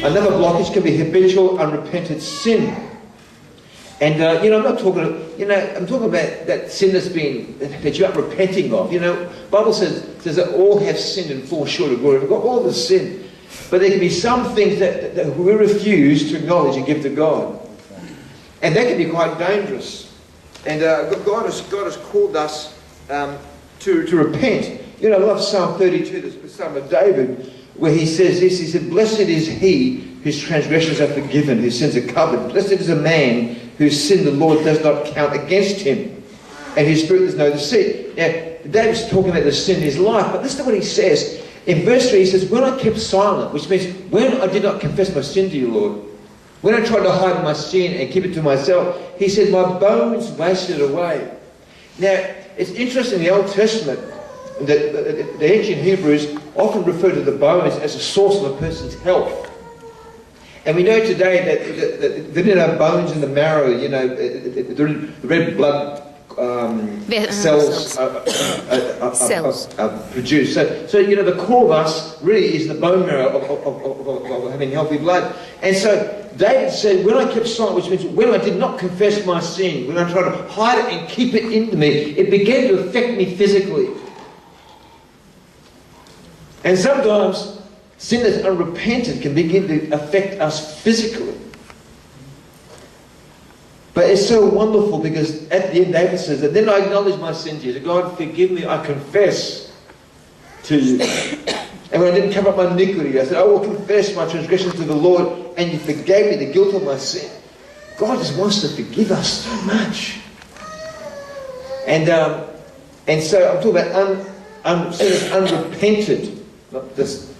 Another blockage can be habitual, unrepented sin. And, I'm not talking, I'm talking about that sin that you aren't repenting of. The Bible says that all have sinned and fall short of glory. We've got all the sin. But there can be some things that we refuse to acknowledge and give to God. And that can be quite dangerous. And God has called us to repent. I love Psalm 32, the Psalm of David, where he says this. He said, "Blessed is he whose transgressions are forgiven, whose sins are covered. Blessed is a man whose sin the Lord does not count against him, and whose spirit there's no deceit." Now, David's talking about the sin in his life, but listen to what he says. In verse 3, he says, "When I kept silent," which means when I did not confess my sin to you, Lord, when I tried to hide my sin and keep it to myself, he said, "My bones wasted away." Now, it's interesting in the Old Testament that the ancient Hebrews often refer to the bones as a source of a person's health. And we know today that they didn't have bones in the marrow, the red blood cells are produced. So the core of us really is the bone marrow of having healthy blood. And so David said, when I kept silent, which means when I did not confess my sin, when I tried to hide it and keep it into me, it began to affect me physically. And sometimes sin that's unrepented can begin to affect us physically. But it's so wonderful because at the end David says, "And then I acknowledge my sin to you. God, forgive me, I confess to you." And when I didn't cover up my iniquity, I said, "I will confess my transgressions to the Lord, and you forgave me the guilt of my sin." God just wants to forgive us so much. And so I'm talking about sin that's unrepented.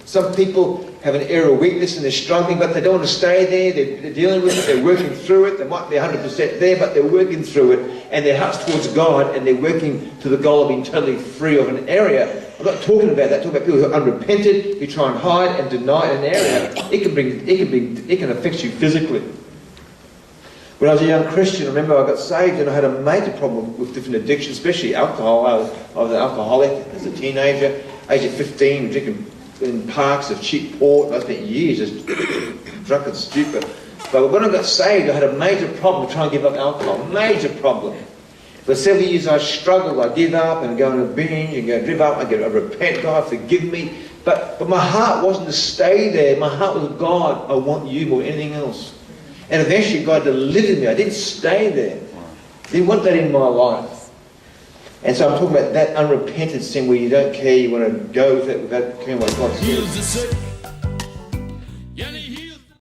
Some people have an area of weakness and they're struggling, but they don't want to stay there. They're dealing with it. They're working through it. They might be 100% there, but they're working through it. And their heart's towards God, and they're working to the goal of being totally free of an area. I'm not talking about that. I'm talking about people who are unrepented, who try and hide and deny an area. It can affect you physically. When I was a young Christian, I remember I got saved and I had a major problem with different addictions, especially alcohol. I was an alcoholic as a teenager. Age of 15, drinking in parks of cheap port. I spent years just drunk and stupid. But when I got saved, I had a major problem trying to give up alcohol. Major problem. For several years I struggled. I give up and go on a binge and go give up. I repent, God, forgive me. But my heart wasn't to stay there. My heart was, God, I want you more than anything else. And eventually God delivered me. I didn't stay there. Didn't want that in my life. And so I'm talking about that unrepented sin where you don't care, you want to go with it without caring what God says.